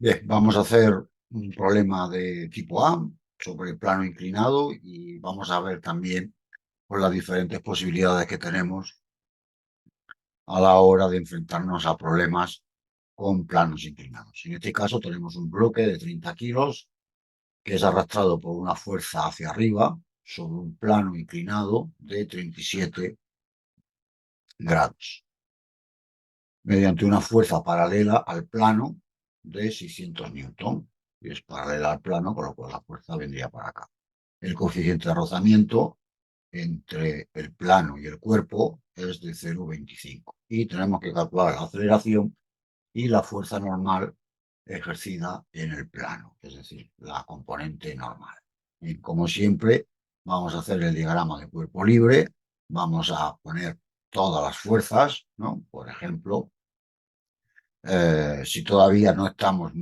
Bien, vamos a hacer un problema de tipo A sobre el plano inclinado y vamos a ver también pues, las diferentes posibilidades que tenemos a la hora de enfrentarnos a problemas con planos inclinados. En este caso tenemos un bloque de 30 kilos que es arrastrado por una fuerza hacia arriba sobre un plano inclinado de 37 grados, mediante una fuerza paralela al plano de 600 newton. Y es paralela al plano, con lo cual la fuerza vendría para acá. El coeficiente de rozamiento entre el plano y el cuerpo es de 0,25. Y tenemos que calcular la aceleración y la fuerza normal ejercida en el plano, es decir, la componente normal. Y como siempre, vamos a hacer el diagrama de cuerpo libre, vamos a poner todas las fuerzas, ¿no? Por ejemplo, si todavía no estamos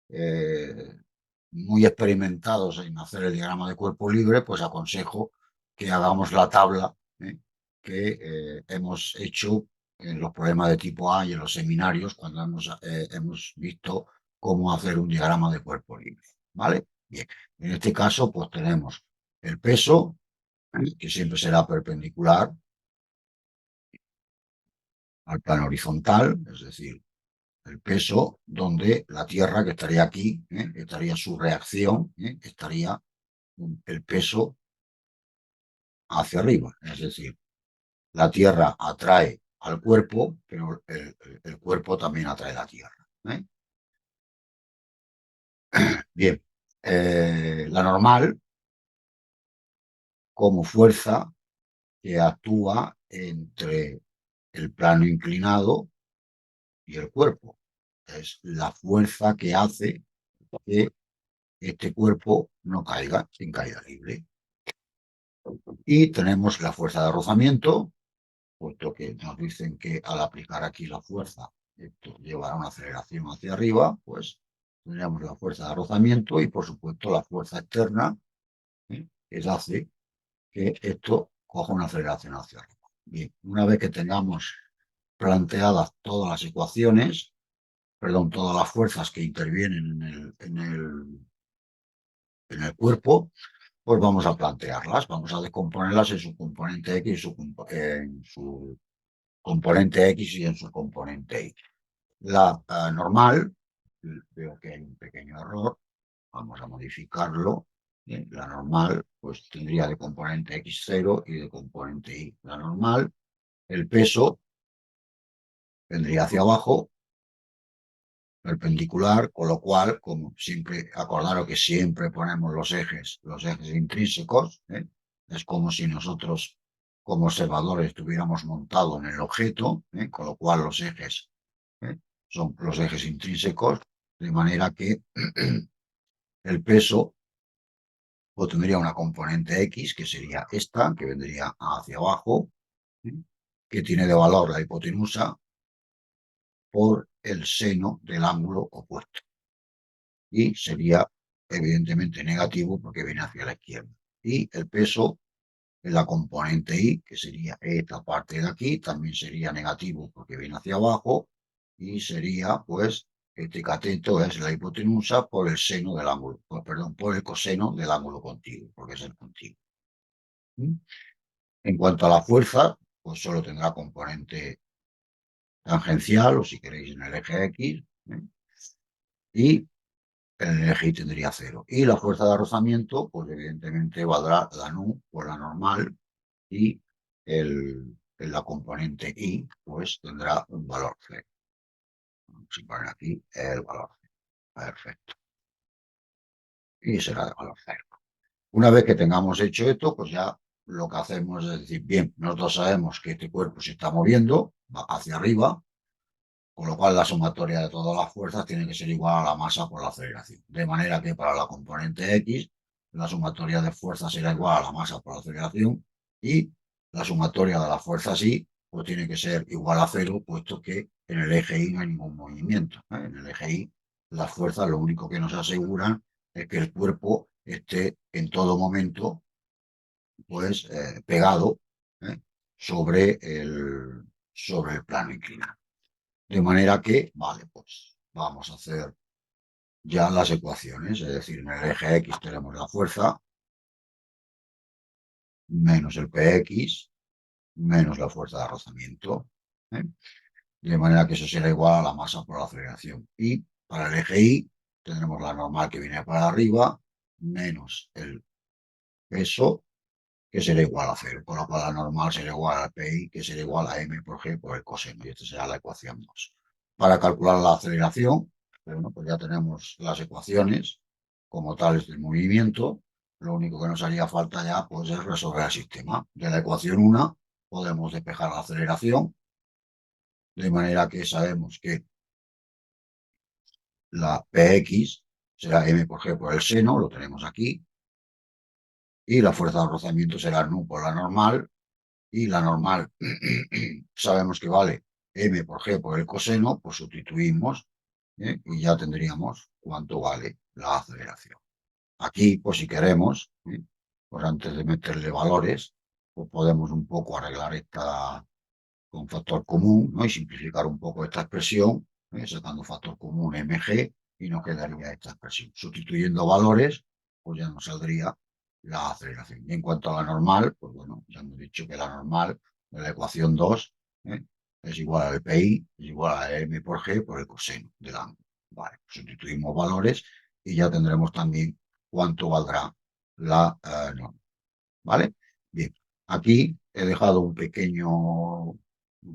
eh, muy experimentados en hacer el diagrama de cuerpo libre, pues aconsejo que hagamos la tabla que hemos hecho en los problemas de tipo A y en los seminarios cuando hemos visto cómo hacer un diagrama de cuerpo libre. ¿Vale? Bien, en este caso pues tenemos el peso, que siempre será perpendicular al plano horizontal, es decir, el peso donde la Tierra, que estaría aquí, estaría su reacción, estaría el peso hacia arriba. Es decir, la Tierra atrae al cuerpo, pero el cuerpo también atrae la Tierra. ¿Eh? Bien, la normal como fuerza que actúa entre el plano inclinado y el cuerpo. Es la fuerza que hace que este cuerpo no caiga sin caída libre. Y tenemos la fuerza de rozamiento, puesto que nos dicen que al aplicar aquí la fuerza, esto llevará una aceleración hacia arriba, pues tendríamos la fuerza de rozamiento y por supuesto la fuerza externa, que hace que esto coja una aceleración hacia arriba. Bien, una vez que tengamos planteadas todas las ecuaciones, perdón, todas las fuerzas que intervienen en el cuerpo, pues vamos a plantearlas, vamos a descomponerlas en su componente X en su componente X y en su componente Y. La normal, veo que hay un pequeño error, vamos a modificarlo. La normal, pues tendría de componente X 0 y de componente Y. La normal, el peso vendría hacia abajo, perpendicular, con lo cual, como siempre, acordaros que siempre ponemos los ejes intrínsecos, es como si nosotros, como observadores, estuviéramos montados en el objeto, con lo cual los ejes son los ejes intrínsecos, de manera que el peso pues, tendría una componente X, que sería esta, que vendría hacia abajo, ¿eh? Que tiene de valor la hipotenusa por el seno del ángulo opuesto. Y sería evidentemente negativo porque viene hacia la izquierda. Y el peso en la componente Y, que sería esta parte de aquí, también sería negativo porque viene hacia abajo y sería, pues, este cateto es la hipotenusa por el seno del ángulo, perdón, por el coseno del ángulo contiguo, porque es el contiguo. ¿Mm? En cuanto a la fuerza, pues solo tendrá componente tangencial, o si queréis en el eje X, y en el eje Y tendría cero. Y la fuerza de rozamiento, pues evidentemente valdrá la nu por la normal y en la componente I, pues tendrá un valor cero. Vamos a poner aquí el valor cero. Perfecto. Y será de valor cero. Una vez que tengamos hecho esto, pues ya lo que hacemos es decir, bien, nosotros sabemos que este cuerpo se está moviendo, va hacia arriba, con lo cual la sumatoria de todas las fuerzas tiene que ser igual a la masa por la aceleración. De manera que para la componente X, la sumatoria de fuerzas será igual a la masa por la aceleración y la sumatoria de las fuerzas Y pues tiene que ser igual a cero, puesto que en el eje Y no hay ningún movimiento. En el eje Y las fuerzas lo único que nos aseguran es que el cuerpo esté en todo momento pues pegado ¿eh? sobre el plano inclinado. De manera que, vale, pues vamos a hacer ya las ecuaciones, es decir, en el eje X tenemos la fuerza menos el PX menos la fuerza de rozamiento, ¿eh? De manera que eso será igual a la masa por la aceleración. Y para el eje Y tendremos la normal que viene para arriba menos el peso que será igual a cero, con lo cual la normal será igual al PI, que será igual a M por G por el coseno, y esta será la ecuación 2. Para calcular la aceleración, bueno, pues ya tenemos las ecuaciones como tales del movimiento, lo único que nos haría falta ya pues, es resolver el sistema. De la ecuación 1 podemos despejar la aceleración, de manera que sabemos que la Px será M por G por el seno, lo tenemos aquí, y la fuerza de rozamiento será nu por la normal, y la normal sabemos que vale m por g por el coseno, pues sustituimos, y ya tendríamos cuánto vale la aceleración. Aquí, pues si queremos, pues antes de meterle valores, pues podemos un poco arreglar esta con factor común, ¿no? Y simplificar un poco esta expresión, sacando factor común mg, y nos quedaría esta expresión. Sustituyendo valores, pues ya nos saldría la aceleración. Y en cuanto a la normal, pues bueno, ya hemos dicho que la normal de la ecuación 2 es igual al PI, es igual a m por g por el coseno del ángulo. Vale, sustituimos valores y ya tendremos también cuánto valdrá la normal. ¿Vale? Bien, aquí he dejado un pequeño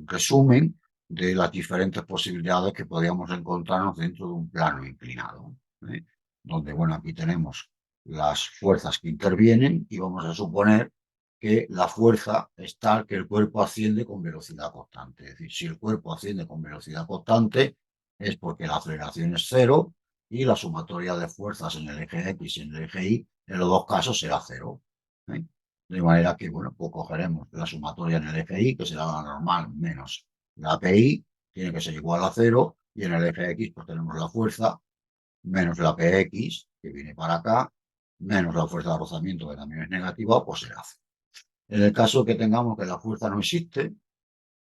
resumen de las diferentes posibilidades que podríamos encontrarnos dentro de un plano inclinado, ¿eh? Donde, bueno, aquí tenemos las fuerzas que intervienen y vamos a suponer que la fuerza es tal que el cuerpo asciende con velocidad constante. Es decir, si el cuerpo asciende con velocidad constante es porque la aceleración es cero y la sumatoria de fuerzas en el eje X y en el eje Y en los dos casos será cero, ¿eh? De manera que, bueno, pues cogeremos la sumatoria en el eje Y, que será la normal menos la PI, tiene que ser igual a cero, y en el eje X pues tenemos la fuerza menos la PX, que viene para acá, menos la fuerza de rozamiento, que también es negativa, pues será cero. En el caso que tengamos que la fuerza no existe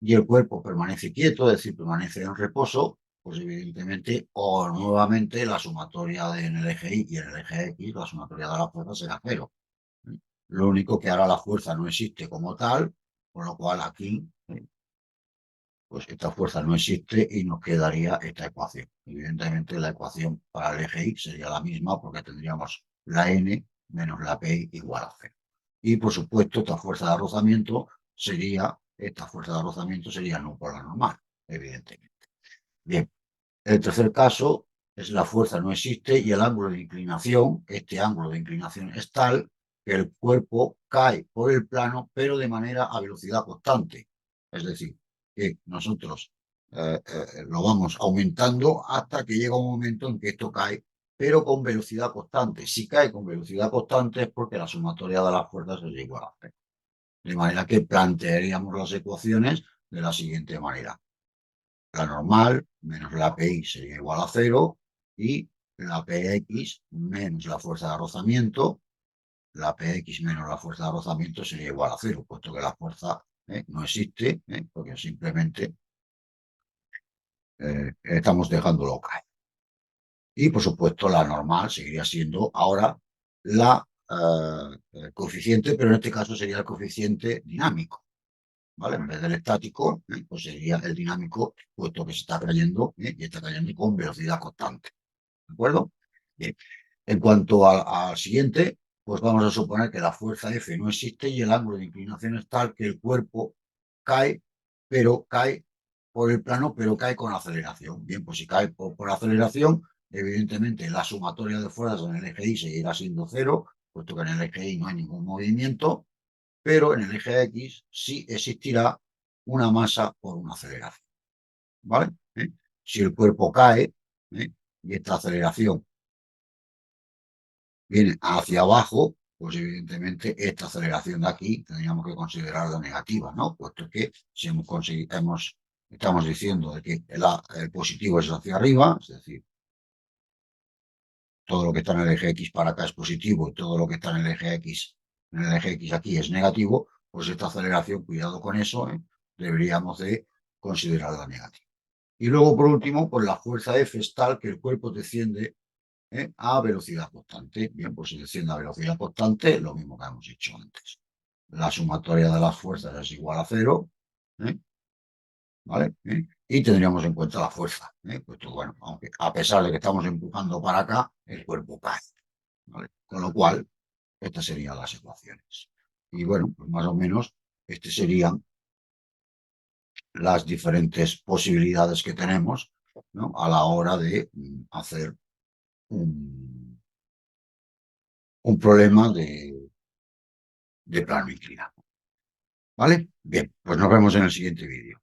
y el cuerpo permanece quieto, es decir, permanece en reposo, pues evidentemente, o nuevamente la sumatoria en el eje Y y en el eje X, la sumatoria de la fuerza será cero. Lo único que ahora la fuerza no existe como tal, con lo cual aquí, pues esta fuerza no existe y nos quedaría esta ecuación. Evidentemente la ecuación para el eje X sería la misma porque tendríamos la n menos la p igual a 0. Y por supuesto esta fuerza de rozamiento sería, no por la normal, evidentemente. Bien, el tercer caso es la fuerza no existe y el ángulo de inclinación, este ángulo de inclinación es tal que el cuerpo cae por el plano, pero de manera a velocidad constante. Es decir, que nosotros lo vamos aumentando hasta que llega un momento en que esto cae, pero con velocidad constante. Si cae con velocidad constante es porque la sumatoria de las fuerzas es igual a 0. De manera que plantearíamos las ecuaciones de la siguiente manera. La normal menos la PI sería igual a 0 y la PX menos la fuerza de rozamiento, la PX menos la fuerza de rozamiento sería igual a 0, puesto que la fuerza no existe, porque simplemente estamos dejándolo caer. Y por supuesto la normal seguiría siendo ahora la coeficiente, pero en este caso sería el coeficiente dinámico. ¿Vale? En vez del estático, pues sería el dinámico, puesto que se está cayendo y está cayendo con velocidad constante. ¿De acuerdo? Bien. En cuanto al siguiente, pues vamos a suponer que la fuerza F no existe y el ángulo de inclinación es tal que el cuerpo cae, pero cae por el plano, pero cae con aceleración. Bien, pues si cae por aceleración, evidentemente la sumatoria de fuerzas en el eje Y seguirá siendo cero, puesto que en el eje Y no hay ningún movimiento, pero en el eje X sí existirá una masa por una aceleración. ¿Vale? Si el cuerpo cae y esta aceleración viene hacia abajo, pues evidentemente esta aceleración de aquí tendríamos que considerarla negativa, ¿no? Puesto que si estamos diciendo de que el positivo es hacia arriba, es decir, todo lo que está en el eje X para acá es positivo y todo lo que está en el eje X aquí es negativo, pues esta aceleración, cuidado con eso, deberíamos de considerarla negativa. Y luego, por último, pues la fuerza F es tal que el cuerpo desciende a velocidad constante. Bien, pues si desciende a velocidad constante, lo mismo que hemos dicho antes. La sumatoria de las fuerzas es igual a cero, ¿vale? Y tendríamos en cuenta la fuerza. Pues bueno, aunque a pesar de que estamos empujando para acá, el cuerpo cae, ¿vale? Con lo cual, estas serían las ecuaciones. Y bueno, pues más o menos, estas serían las diferentes posibilidades que tenemos, ¿no? A la hora de hacer un problema de plano inclinado. ¿Vale? Bien, pues nos vemos en el siguiente vídeo.